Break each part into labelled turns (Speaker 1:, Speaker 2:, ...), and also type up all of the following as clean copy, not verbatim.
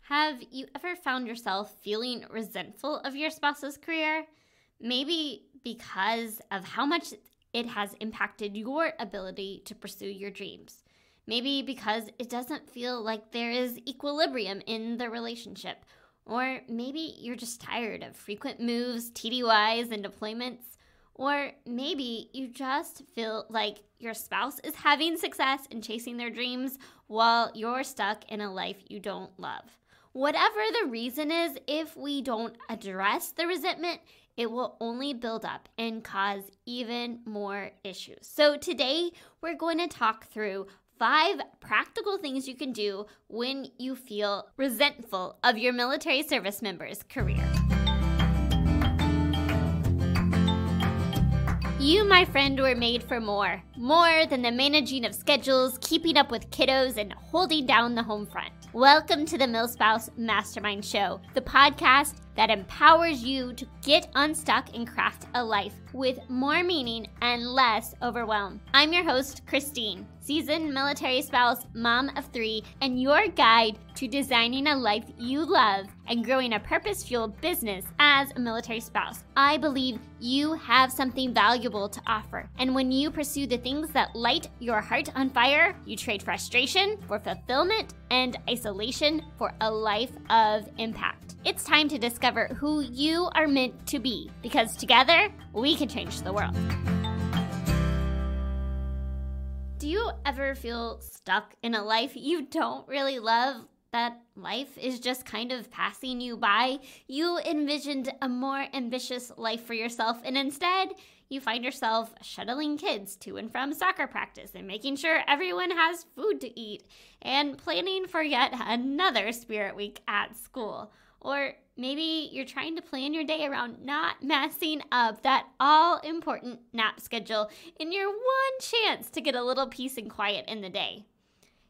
Speaker 1: Have you ever found yourself feeling resentful of your spouse's career? Maybe because of how much it has impacted your ability to pursue your dreams. Maybe because it doesn't feel like there is equilibrium in the relationship. Or maybe you're just tired of frequent moves, TDYs, and deployments. Or maybe you just feel like your spouse is having success in chasing their dreams while you're stuck in a life you don't love. Whatever the reason is, if we don't address the resentment, it will only build up and cause even more issues. So today, we're going to talk through 5 practical things you can do when you feel resentful of your military service member's career. You, my friend, were made for more. More than the managing of schedules, keeping up with kiddos, and holding down the home front. Welcome to the MilSpouse Mastermind Show, the podcast that empowers you to get unstuck and craft a life with more meaning and less overwhelm. I'm your host, Christine, seasoned military spouse, mom of 3, and your guide to designing a life you love and growing a purpose-fueled business as a military spouse. I believe you have something valuable to offer, and when you pursue the things that light your heart on fire, you trade frustration for fulfillment and isolation for a life of impact. It's time to discover who you are meant to be, because together we can change the world. Do you ever feel stuck in a life you don't really love? That life is just kind of passing you by? You envisioned a more ambitious life for yourself, and instead, you find yourself shuttling kids to and from soccer practice and making sure everyone has food to eat and planning for yet another spirit week at school. Or maybe you're trying to plan your day around not messing up that all-important nap schedule in your one chance to get a little peace and quiet in the day.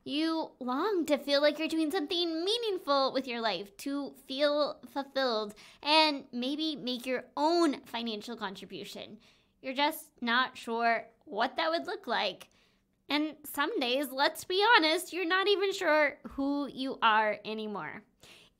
Speaker 1: You long to feel like you're doing something meaningful with your life, to feel fulfilled, and maybe make your own financial contribution. You're just not sure what that would look like. And some days, let's be honest, you're not even sure who you are anymore.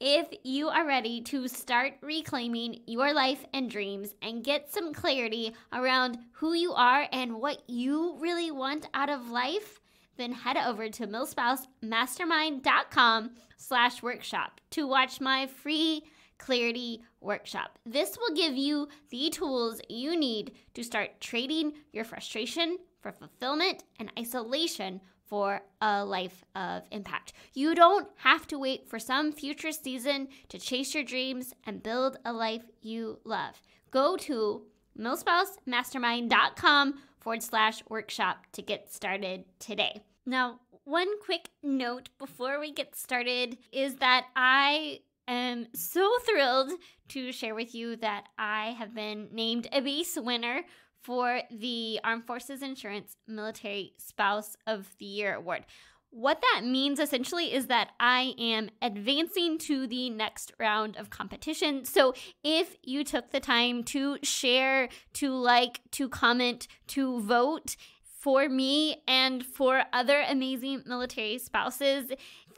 Speaker 1: If you are ready to start reclaiming your life and dreams and get some clarity around who you are and what you really want out of life, then head over to milspousemastermind.com/workshop to watch my free clarity workshop. This will give you the tools you need to start trading your frustration for fulfillment and isolation for a life of impact. You don't have to wait for some future season to chase your dreams and build a life you love. Go to milspousemastermind.com/workshop to get started today. Now, one quick note before we get started is that I am so thrilled to share with you that I have been named a base winner for the Armed Forces Insurance Military Spouse of the Year Award. What that means essentially is that I am advancing to the next round of competition. So if you took the time to share, to like, to comment, to vote for me and for other amazing military spouses,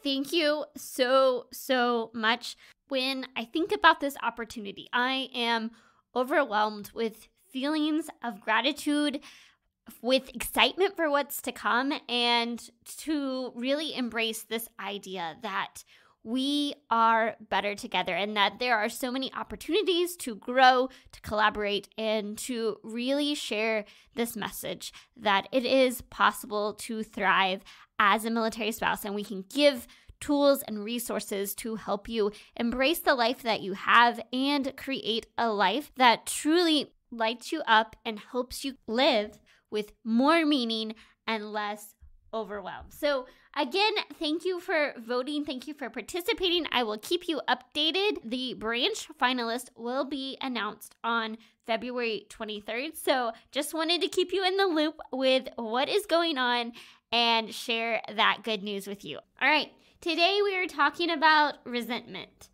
Speaker 1: thank you so much. When I think about this opportunity, I am overwhelmed with feelings of gratitude, with excitement for what's to come, and to really embrace this idea that we are better together and that there are so many opportunities to grow, to collaborate, and to really share this message that it is possible to thrive as a military spouse, and we can give tools and resources to help you embrace the life that you have and create a life that truly lights you up and helps you live with more meaning and less overwhelm. So again, thank you for voting. Thank you for participating. I will keep you updated. The branch finalist will be announced on February 23rd. So just wanted to keep you in the loop with what is going on and share that good news with you. All right, today we are talking about resentment.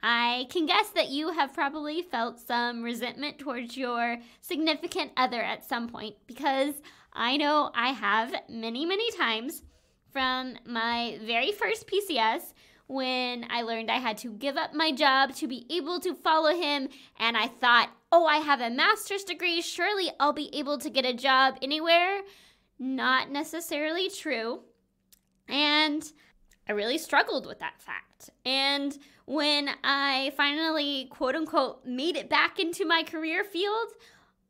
Speaker 1: I can guess that you have probably felt some resentment towards your significant other at some point, because I know I have many times from my very first PCS when I learned I had to give up my job to be able to follow him. And I thought, oh, I have a master's degree. Surely I'll be able to get a job anywhere. Not necessarily true. And I really struggled with that fact. And when I finally, quote unquote, made it back into my career field,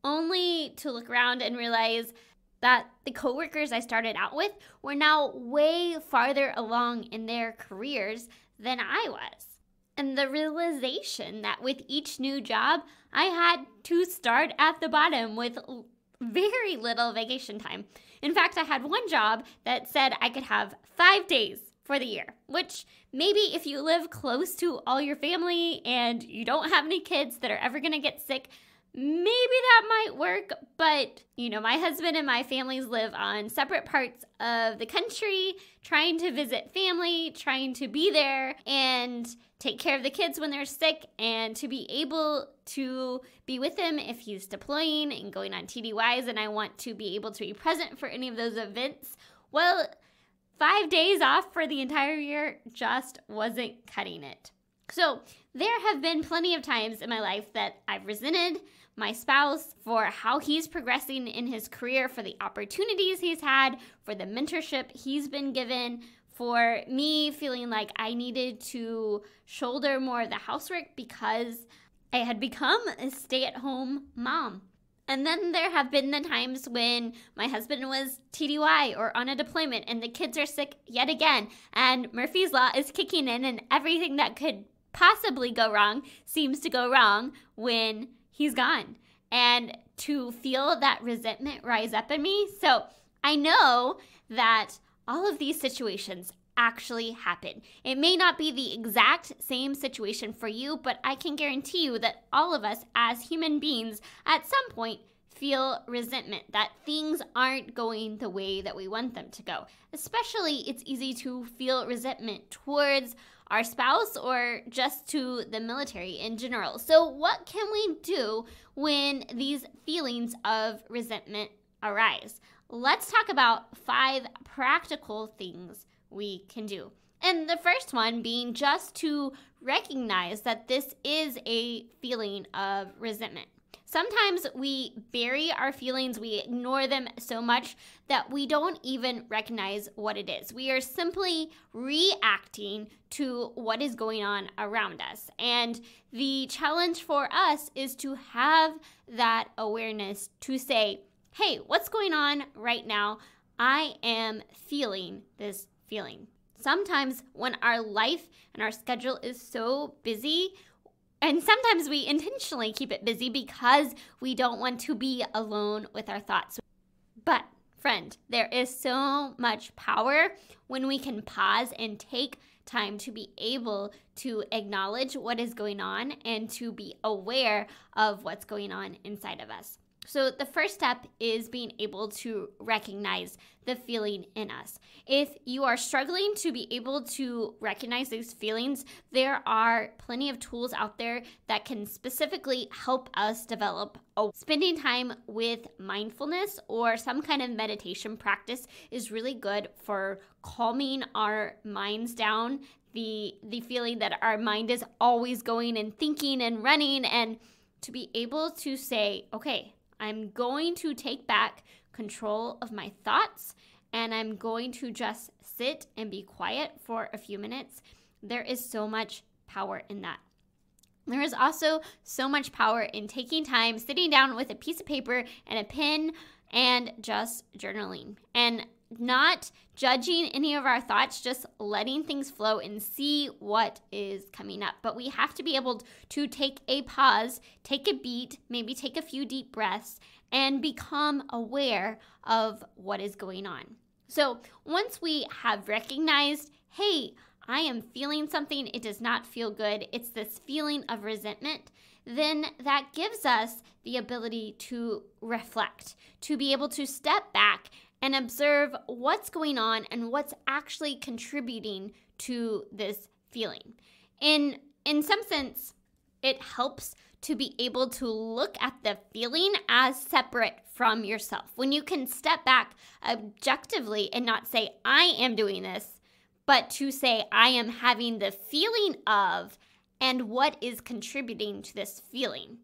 Speaker 1: only to look around and realize that the coworkers I started out with were now way farther along in their careers than I was. And the realization that with each new job, I had to start at the bottom with very little vacation time. In fact, I had one job that said I could have 5 days for the year, which maybe if you live close to all your family and you don't have any kids that are ever going to get sick, maybe that might work. But, my husband and my families live on separate parts of the country, trying to visit family, trying to be there and take care of the kids when they're sick, and to be able to be with him if he's deploying and going on TDYs, and I want to be able to be present for any of those events. Well, 5 days off for the entire year just wasn't cutting it. So there have been plenty of times in my life that I've resented my spouse for how he's progressing in his career, for the opportunities he's had, for the mentorship he's been given, for me feeling like I needed to shoulder more of the housework because I had become a stay-at-home mom. And then there have been the times when my husband was TDY or on a deployment and the kids are sick yet again, and Murphy's Law is kicking in and everything that could possibly go wrong seems to go wrong when he's gone. And to feel that resentment rise up in me. So I know that all of these situations actually happen. It may not be the exact same situation for you, but I can guarantee you that all of us as human beings at some point feel resentment, that things aren't going the way that we want them to go. Especially, it's easy to feel resentment towards our spouse or just to the military in general. So what can we do when these feelings of resentment arise? Let's talk about 5 practical things we can do. And the first one being just to recognize that this is a feeling of resentment. Sometimes we bury our feelings, we ignore them so much that we don't even recognize what it is. We are simply reacting to what is going on around us. And the challenge for us is to have that awareness to say, hey, what's going on right now? I am feeling this feeling. Sometimes when our life and our schedule is so busy, and sometimes we intentionally keep it busy because we don't want to be alone with our thoughts. But friend, there is so much power when we can pause and take time to be able to acknowledge what is going on and to be aware of what's going on inside of us. So the first step is being able to recognize the feeling in us. If you are struggling to be able to recognize these feelings, there are plenty of tools out there that can specifically help us develop. Spending time with mindfulness or some kind of meditation practice is really good for calming our minds down. The feeling that our mind is always going and thinking and running, and to be able to say, okay, I'm going to take back control of my thoughts and I'm going to just sit and be quiet for a few minutes. There is so much power in that. There is also so much power in taking time, sitting down with a piece of paper and a pen and just journaling and not judging any of our thoughts, just letting things flow and see what is coming up. But we have to be able to take a pause, take a beat, maybe take a few deep breaths, and become aware of what is going on. So once we have recognized, hey, I am feeling something, it does not feel good, it's this feeling of resentment, then that gives us the ability to reflect, to be able to step back and observe what's going on and what's actually contributing to this feeling. In some sense, it helps to be able to look at the feeling as separate from yourself. When you can step back objectively and not say, I am doing this, but to say I am having the feeling of and what is contributing to this feeling.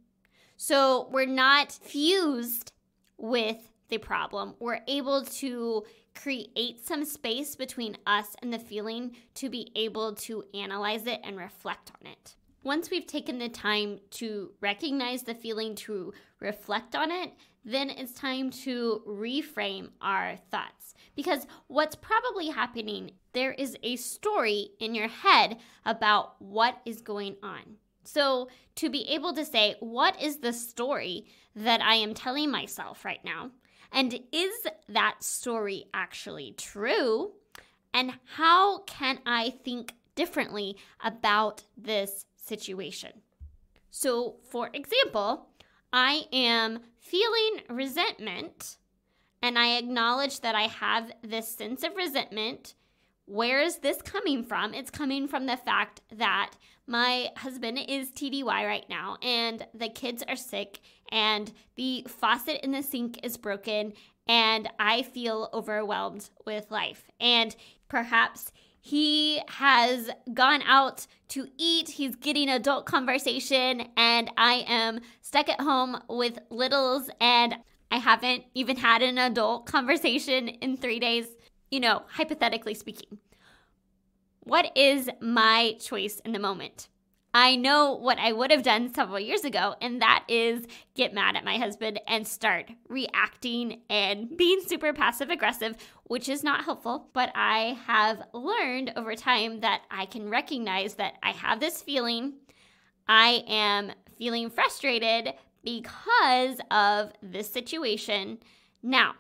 Speaker 1: So we're not fused with the problem. We're able to create some space between us and the feeling to be able to analyze it and reflect on it. Once we've taken the time to recognize the feeling, to reflect on it, then it's time to reframe our thoughts. Because what's probably happening, there is a story in your head about what is going on. So to be able to say, what is the story that I am telling myself right now? And is that story actually true? And how can I think differently about this situation? So, for example, I am feeling resentment, and I acknowledge that I have this sense of resentment. Where is this coming from? It's coming from the fact that my husband is TDY right now, and the kids are sick, and the faucet in the sink is broken, and I feel overwhelmed with life. And perhaps he has gone out to eat, he's getting adult conversation, and I am stuck at home with littles, and I haven't even had an adult conversation in 3 days, hypothetically speaking. What is my choice in the moment? I know what I would have done several years ago, and that is get mad at my husband and start reacting and being super passive aggressive, which is not helpful. But I have learned over time that I can recognize that I have this feeling. I am feeling frustrated because of this situation. Now,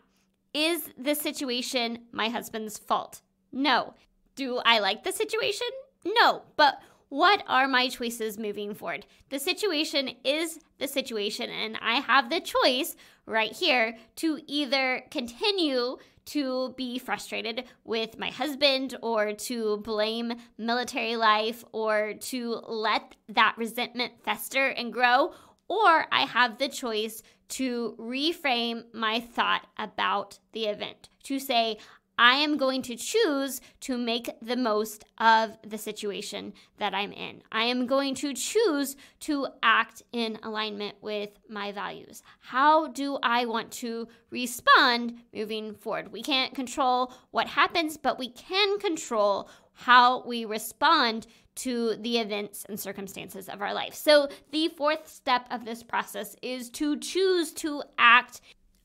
Speaker 1: is this situation my husband's fault? No. Do I like the situation? No. But what are my choices moving forward? The situation is the situation, and I have the choice right here to either continue to be frustrated with my husband, or to blame military life, or to let that resentment fester and grow, or I have the choice to reframe my thought about the event, to say, I am going to choose to make the most of the situation that I'm in. I am going to choose to act in alignment with my values. How do I want to respond moving forward? We can't control what happens, but we can control how we respond to the events and circumstances of our life. So the fourth step of this process is to choose to act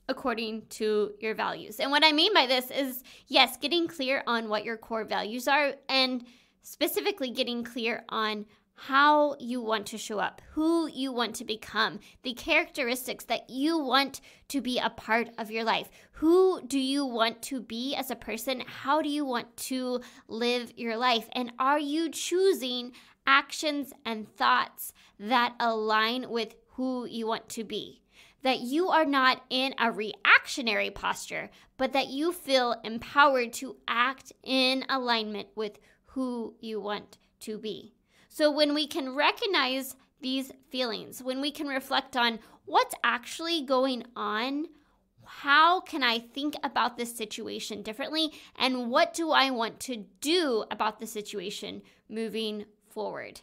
Speaker 1: according to your values. And what I mean by this is, yes, getting clear on what your core values are, and specifically getting clear on how you want to show up, who you want to become, the characteristics that you want to be a part of your life. Who do you want to be as a person? How do you want to live your life? And are you choosing actions and thoughts that align with who you want to be? That you are not in a reactionary posture, but that you feel empowered to act in alignment with who you want to be. So when we can recognize these feelings, when we can reflect on what's actually going on, how can I think about this situation differently, and what do I want to do about the situation moving forward?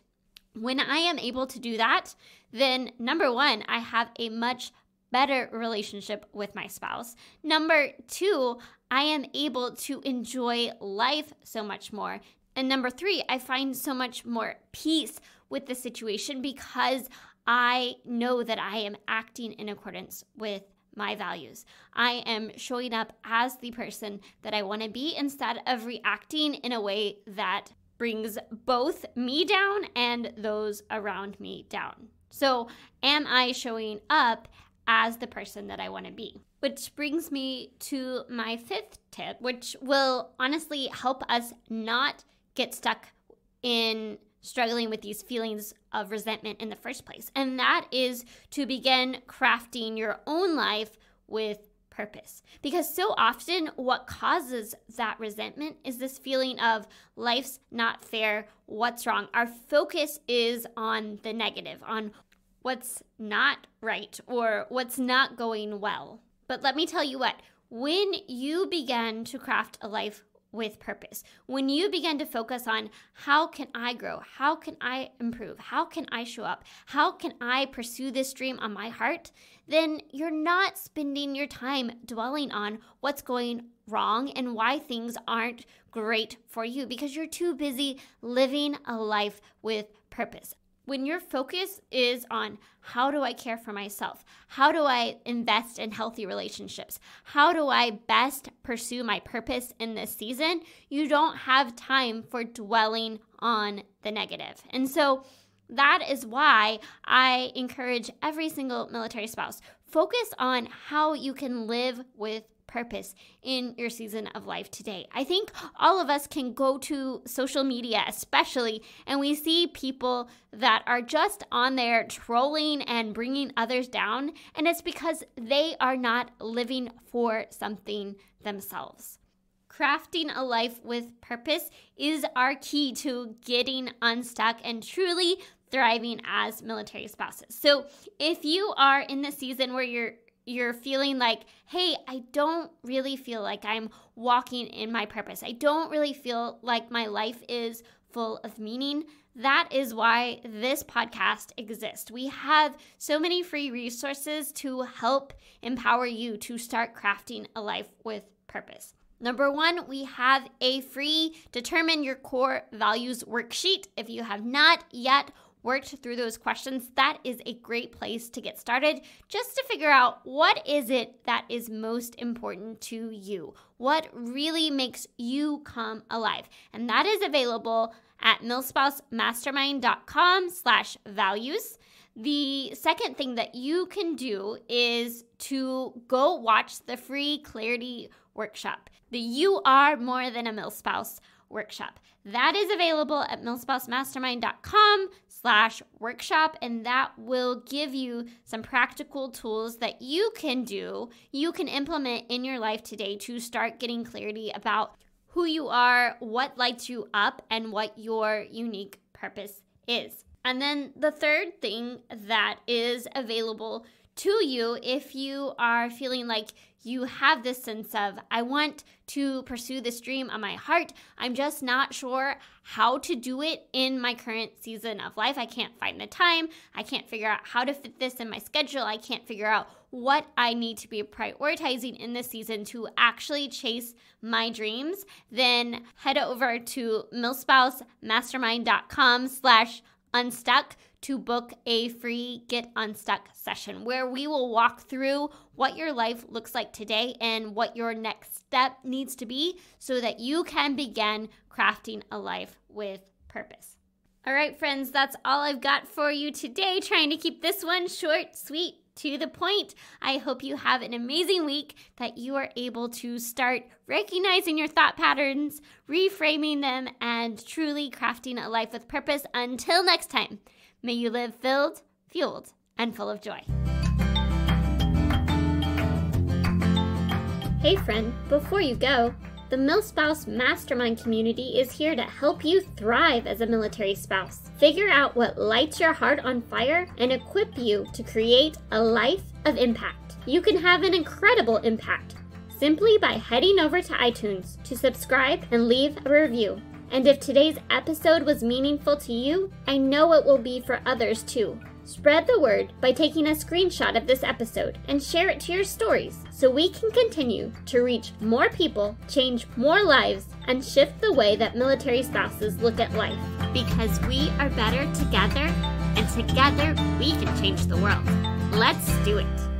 Speaker 1: When I am able to do that, then number one, I have a much better relationship with my spouse. Number two, I am able to enjoy life so much more. And number three, I find so much more peace with the situation because I know that I am acting in accordance with my values. I am showing up as the person that I want to be instead of reacting in a way that brings both me down and those around me down. So, am I showing up as the person that I want to be? Which brings me to my fifth tip, which will honestly help us not get stuck in struggling with these feelings of resentment in the first place. And that is to begin crafting your own life with purpose. Because so often what causes that resentment is this feeling of life's not fair, what's wrong. Our focus is on the negative, on what's not right or what's not going well. But let me tell you what, when you begin to craft a life with purpose. When you begin to focus on how can I grow? How can I improve? How can I show up? How can I pursue this dream on my heart? Then you're not spending your time dwelling on what's going wrong and why things aren't great for you because you're too busy living a life with purpose. When your focus is on how do I care for myself? How do I invest in healthy relationships? How do I best pursue my purpose in this season? You don't have time for dwelling on the negative. And so that is why I encourage every single military spouse, focus on how you can live with purpose in your season of life today. I think all of us can go to social media especially, and we see people that are just on there trolling and bringing others down, and it's because they are not living for something themselves. Crafting a life with purpose is our key to getting unstuck and truly thriving as military spouses. So if you are in the season where you're feeling like, hey, I don't really feel like I'm walking in my purpose. I don't really feel like my life is full of meaning. That is why this podcast exists. We have so many free resources to help empower you to start crafting a life with purpose. Number one, we have a free Determine Your Core Values worksheet. If you have not yet worked through those questions, that is a great place to get started just to figure out what is it that is most important to you, what really makes you come alive. And that is available at milspousemastermind.com/values. The second thing that you can do is to go watch the free clarity workshop, the You Are More Than a Milspouse workshop. That is available at milspousemastermind.com/workshop, and that will give you some practical tools that you can implement in your life today to start getting clarity about who you are, what lights you up, and what your unique purpose is. And then the third thing that is available to you if you are feeling like you have this sense of, I want to pursue this dream on my heart. I'm just not sure how to do it in my current season of life. I can't find the time. I can't figure out how to fit this in my schedule. I can't figure out what I need to be prioritizing in this season to actually chase my dreams. Then head over to milspousemastermind.com/unstuck to book a free Get Unstuck session where we will walk through what your life looks like today and what your next step needs to be so that you can begin crafting a life with purpose. All right, friends, that's all I've got for you today. Trying to keep this one short, sweet, to the point. I hope you have an amazing week, that you are able to start recognizing your thought patterns, reframing them, and truly crafting a life with purpose. Until next time, may you live filled, fueled, and full of joy. Hey friend, before you go, the MilSpouse Mastermind community is here to help you thrive as a military spouse. Figure out what lights your heart on fire and equip you to create a life of impact. You can have an incredible impact simply by heading over to iTunes to subscribe and leave a review. And if today's episode was meaningful to you, I know it will be for others too. Spread the word by taking a screenshot of this episode and share it to your stories so we can continue to reach more people, change more lives, and shift the way that military spouses look at life. Because we are better together, and together we can change the world. Let's do it.